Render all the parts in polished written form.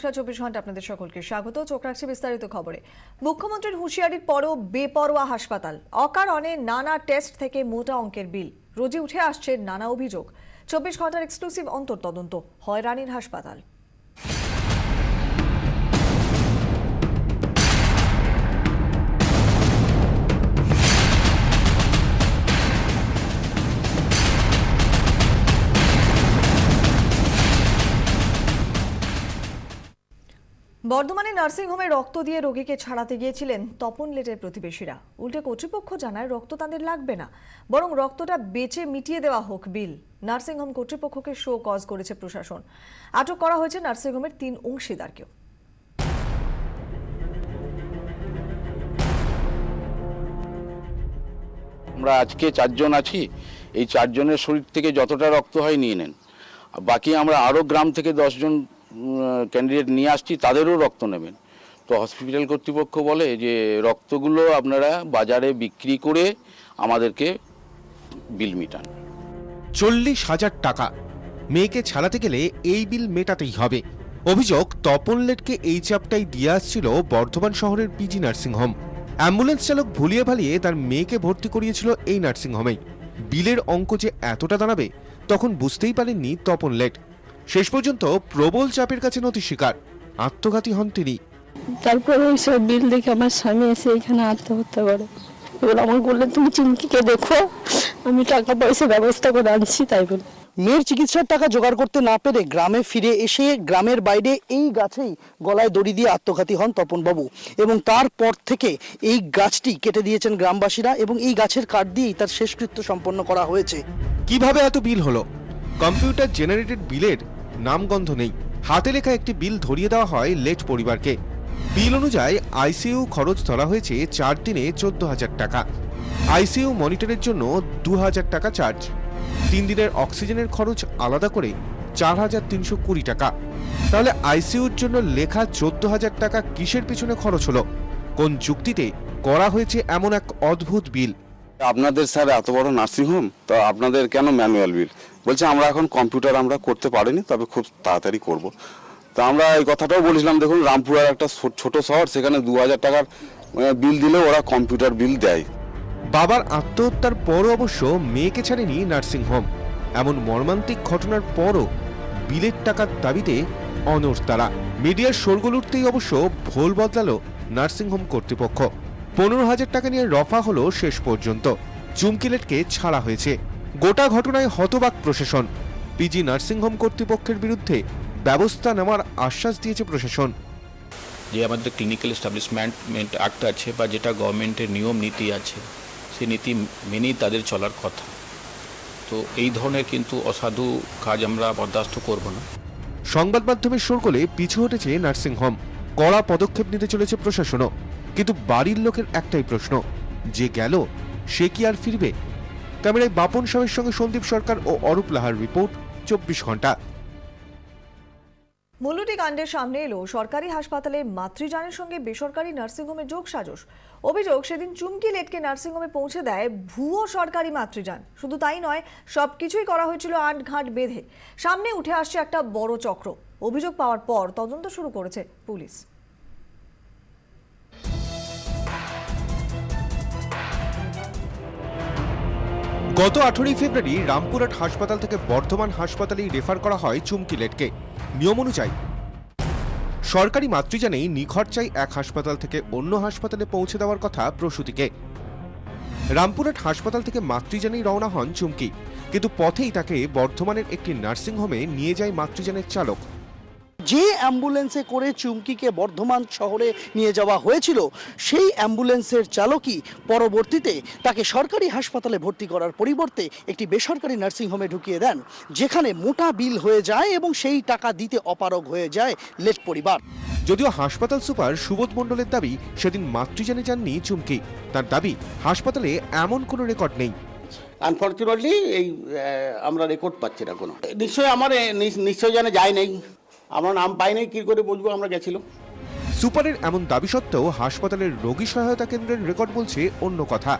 নমস্কার, 24 ঘন্টা আপনাদের সকলকে স্বাগত। চোখ রাখছি বিস্তারিত খবরে। মুখ্যমন্ত্রীর হুঁশিয়ারির পরও বেপরোয়া হাসপাতাল, অকারণে নানা টেস্ট থেকে মোটা অঙ্কের বিল, রোজই উঠে আসছে নানা অভিযোগ। 24 ঘন্টার এক্সক্লুসিভ অন্তর্তদন্ত, হয়রানির হাসপাতাল। বর্ধমানে নার্সিংহোমে রক্ত দিয়ে রোগীকে ছাড়াতে গিয়েছিলেন তপন লেটের প্রতিবেশীরা। উল্টে কর্তৃপক্ষ জানায় রক্ত তাদের লাগবে না, বরং রক্তটা বেচে মিটিয়ে দেওয়া হোক বিল। নার্সিংহোম কর্তৃপক্ষকে শো কজ করেছে প্রশাসন। আটক করা হয়েছে নার্সিংহোমের 3 অংশীদারকেও। আমরা আজকে 4 জন আছি, এই 4 জনের শরীর থেকে যতটা রক্ত হয় নিয়ে নেন। বাকি আমরা আরও গ্রাম থেকে 10 জন ক্যান্ডিডেট নিয়ে আসছি, তাদেরও রক্ত নেবেন। তো হসপিটাল কর্তৃপক্ষ বলে যে রক্তগুলো আপনারা বাজারে বিক্রি করে আমাদেরকে বিল মিটান। 40,000 টাকা মেয়েকে ছাড়াতে গেলে এই বিল মেটাতেই হবে। অভিযোগ, তপন লেটকে এই চাপটাই দিয়ে আসছিল বর্ধমান শহরের পিজি নার্সিংহোম। অ্যাম্বুলেন্স চালক ভুলিয়ে ভালিয়ে তার মেয়েকে ভর্তি করিয়েছিল এই নার্সিংহোমেই। বিলের অঙ্ক যে এতটা দাঁড়াবে তখন বুঝতেই পারেননি তপন লেট। শেষ পর্যন্ত প্রবল চাপের কাছে নতি স্বীকার, আত্মঘাতী হন তিনি। তারপরে ওইসব বিল দেখে আমার স্বামী এসে এখানে আত্মহত্যা করে। এবার আমার বললে তুমি চুমকিকে দেখো, আমি টাকা পয়সা ব্যবস্থা করে আনছি, তাই বলে। মেয়ের চিকিৎসার টাকা জোগাড় করতে না পেরে গ্রামে ফিরে এসে গ্রামের বাইরে এই গাছেই গলায় দড়ি দিয়ে আত্মঘাতী হন তপনবাবু, এবং তারপর থেকে এই গাছটি কেটে দিয়েছেন গ্রামবাসীরা, এবং এই গাছের কাঠ দিয়েই তার শেষকৃত্য সম্পন্ন করা হয়েছে। কিভাবে এত বিল হলো? কম্পিউটার জেনারেটেড বিলের নামগন্ধ নেই। হাতে লেখা একটি বিল ধরিয়ে দেওয়া হয় লেট পরিবারকে। বিল অনুযায়ী আইসিইউ খরচ ধরা হয়েছে 4 দিনে 14,000 টাকা, আইসিইউ মনিটরের জন্য 2,000 টাকা চার্জ, 3 দিনের অক্সিজেনের খরচ আলাদা করে 4,320 টাকা। তাহলে আইসিইউর জন্য লেখা 14,000 টাকা কিসের পিছনে খরচ হলো? কোন যুক্তিতে করা হয়েছে এমন এক অদ্ভুত বিল? আপনাদের স্যার এত বড় নার্সিংহোম, তো আপনাদের কেন ম্যানুয়াল বিল? বলছে আমরা এখন কম্পিউটার আমরা করতে পারিনি, তবে খুব তাড়াতাড়ি করব। তো আমরা এই কথাটাও বলেছিলাম, দেখুন রামপুরার একটা ছোট শহর, সেখানে 2,000 টাকার বিল দিলে ওরা কম্পিউটার বিল দেয়। বাবার আত্মহত্যার পরও অবশ্য মেয়েকে ছাড়েনি নার্সিংহোম। এমন মর্মান্তিক ঘটনার পরও বিলের টাকার দাবিতে অনড় তারা। মিডিয়ার শোরগোল উঠতেই অবশ্য ভোল বদলালো নার্সিংহোম কর্তৃপক্ষ। 15,000 টাকা নিয়ে রফা হলো শেষ পর্যন্ত। চুমকি লেটকে ছাড়া হয়েছে। গোটা ঘটনায় হতবাক প্রশাসন। পিজি নার্সিংহোম কর্তৃপক্ষের বিরুদ্ধে ব্যবস্থা নেওয়ার আশ্বাস দিয়েছে প্রশাসন। যে আমাদের ক্লিনিক্যাল এস্টাবলিশমেন্ট অ্যাক্ট আছে বা যেটা গভর্নমেন্টের নিয়ম নীতি আছে, সেই নীতি মেনেই তাদের চলার কথা। তো এই ধরনের কিন্তু অসাধু কাজ আমরা বরদাস্ত করব না। সংবাদ মাধ্যমের শোরগোলে পিছু হটেছে নার্সিংহোম। কড়া পদক্ষেপ নিতে চলেছে প্রশাসনও। কিন্তু বাড়ির লোকের একটাই প্রশ্ন, যে গেল সে কি আর ফিরবে? ক্যামেরায় বাপন সাহের সঙ্গে সন্দীপ সরকার ও অরূপ লাহার রিপোর্ট, 24 ঘন্টা। মূলটি কাণ্ডের সামনে এলো সরকারি হাসপাতালে মাতৃযানের সঙ্গে বেসরকারি নার্সিংহোমের যোগসাজশ। অভিযোগ, সেদিন চুমকি লেটকে নার্সিংহোমে পৌঁছে দেয় ভুয়ো সরকারি মাতৃযান। শুধু তাই নয়, সবকিছুই করা হয়েছিল আঁটঘাট বেঁধে। সামনে উঠে আসছে একটা বড় চক্র। অভিযোগ পাওয়ার পর তদন্ত শুরু করেছে পুলিশ। গত 18 ফেব্রুয়ারি রামপুরহাট হাসপাতাল থেকে বর্ধমান হাসপাতালেই রেফার করা হয় চুমকি লেটকে। নিয়ম অনুযায়ী সরকারি মাতৃযানেই নিখরচায় এক হাসপাতাল থেকে অন্য হাসপাতালে পৌঁছে দেওয়ার কথা প্রসূতিকে। রামপুরহাট হাসপাতাল থেকে মাতৃযানেই রওনা হন চুমকি, কিন্তু পথেই তাকে বর্ধমানের একটি নার্সিংহোমে নিয়ে যায় মাতৃযানের চালক। যে অ্যাম্বুলেন্সে করে চুমকিকে বর্ধমান শহরে নিয়ে যাওয়া হয়েছিল, সেই অ্যাম্বুলেন্সের চালকই পরবর্তীতে তাকে সরকারি হাসপাতালে ভর্তি করার পরিবর্তে একটি বেসরকারি নার্সিংহোমে ঢুকিয়ে দেন, যেখানে মোটা বিল হয়ে যায় এবং সেই টাকা দিতে অপারগ হয়ে যায় লেট পরিবার। যদিও হাসপাতাল সুপার সুবোধ মণ্ডলের দাবি, সেদিন মাতৃযানে যাননি চুমকি। তার দাবি, হাসপাতালে এমন কোনো রেকর্ড নেই। আনফর্চুনেটলি এই আমরা রেকর্ড পাচ্ছি না কোনো। নিশ্চয়ই আমার নিশ্চয় জানে যায় নেই, আমরা নাম পাই নাই, কি করে বুঝবো আমরা গেছিলাম। সুপারের এমন দাবি সত্ত্বেও হাসপাতালের রোগী সহায়তা কেন্দ্রের রেকর্ড বলছে অন্য কথা।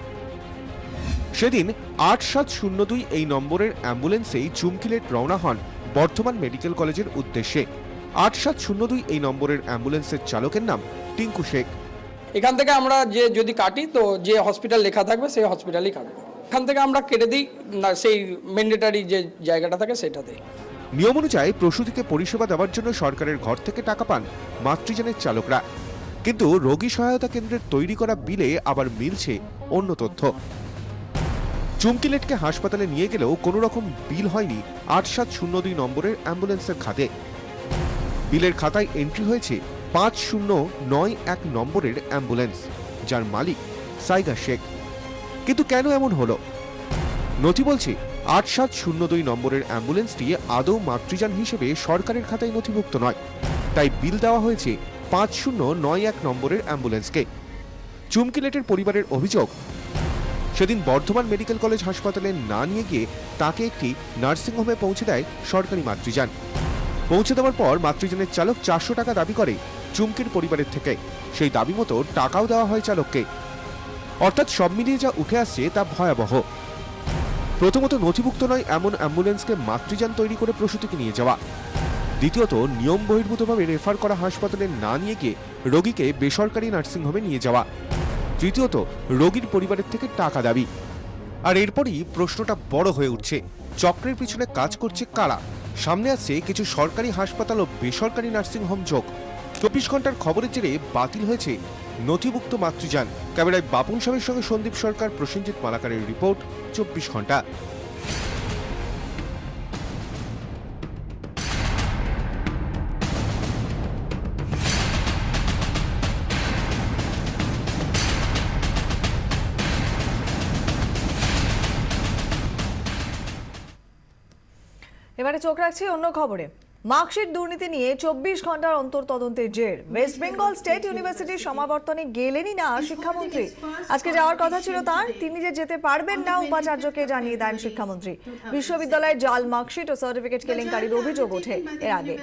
সেদিন 8702 এই নম্বরের অ্যাম্বুলেন্সেই চুমকি লেট রওনা হন বর্ধমান মেডিকেল কলেজের উদ্দেশ্যে। 8702 এই নম্বরের অ্যাম্বুলেন্সের চালকের নাম টিঙ্কু শেখ। এখান থেকে আমরা যে যদি কাটি তো যে হসপিটাল লেখা থাকবে সেই হসপিটালই কাটবো। এখান থেকে আমরা কেটে দিই না সেই ম্যান্ডেটারি যে জায়গাটা থাকে সেটাতে। নিয়ম অনুযায়ী প্রসূতিকে পরিষেবা দেওয়ার জন্য সরকারের ঘর থেকে টাকা পান মাতৃযানের চালকরা, কিন্তু রোগী সহায়তা কেন্দ্রের তৈরি করা বিলে আবার মিলছে অন্য তথ্য। চুমকি লেটকে হাসপাতালে নিয়ে গেলেও কোনো রকম বিল হয়নি 8702 নম্বরের অ্যাম্বুলেন্সের খাতে। বিলের খাতায় এন্ট্রি হয়েছে 5091 নম্বরের অ্যাম্বুলেন্স, যার মালিক সাইগা শেখ। কিন্তু কেন এমন হলো? নথি বলছে 8702 নম্বরের অ্যাম্বুলেন্সটি আদৌ মাতৃযান হিসেবে সরকারের খাতায় নথিভুক্ত নয়, তাই বিল দেওয়া হয়েছে 5091 নম্বরের অ্যাম্বুলেন্সকে। চুমকি লেটের পরিবারের অভিযোগ, সেদিন বর্ধমান মেডিকেল কলেজ হাসপাতালে না নিয়ে গিয়ে তাকে একটি নার্সিংহোমে পৌঁছে দেয় সরকারি মাতৃযান। পৌঁছে দেওয়ার পর মাতৃযানের চালক 400 টাকা দাবি করে চুমকির পরিবারের থেকে। সেই দাবি মতো টাকাও দেওয়া হয় চালককে। অর্থাৎ সব মিলিয়ে যা উঠে আসছে তা ভয়াবহ। প্রথমত, নথিভুক্ত নয় এমন অ্যাম্বুলেন্সকে মাতৃযান তৈরি করে প্রসূতিকে নিয়ে যাওয়া। দ্বিতীয়ত, নিয়ম বহির্ভূতভাবে রেফার করা হাসপাতালে না নিয়ে গিয়ে রোগীকে বেসরকারি নার্সিংহোমে নিয়ে যাওয়া। তৃতীয়ত, রোগীর পরিবারের থেকে টাকা দাবি। আর এরপরই প্রশ্নটা বড় হয়ে উঠছে, চক্রের পিছনে কাজ করছে কারা? সামনে আসছে কিছু সরকারি হাসপাতাল ও বেসরকারি নার্সিংহোম যোগ। 24 ঘন্টার খবরের জেরে বাতিল হয়েছে নথিভুক্ত মাতৃযান। ক্যামেরায় বাপুন সাহেবের সঙ্গে সন্দীপ সরকার, প্রসেনজিৎ মালাকারের রিপোর্ট, 24 ঘন্টা। এবারে চোখ রাখছি অন্য খবরে। মার্কশিট দুর্নীতি নিয়ে 24 ঘন্টার অন্তর তদন্তের জের। ওয়েস্ট বেঙ্গল স্টেট ইউনিভার্সিটির সমাবর্তনে গেলেনই না শিক্ষামন্ত্রী। আজকে যাওয়ার কথা ছিল তার, তিনি যে যেতে পারবেন না উপাচার্যকে জানিয়ে দেন শিক্ষামন্ত্রী। বিশ্ববিদ্যালয়ের জাল মার্কশিট ও সার্টিফিকেট কেলেঙ্কারির অভিযোগ ওঠে এর আগে।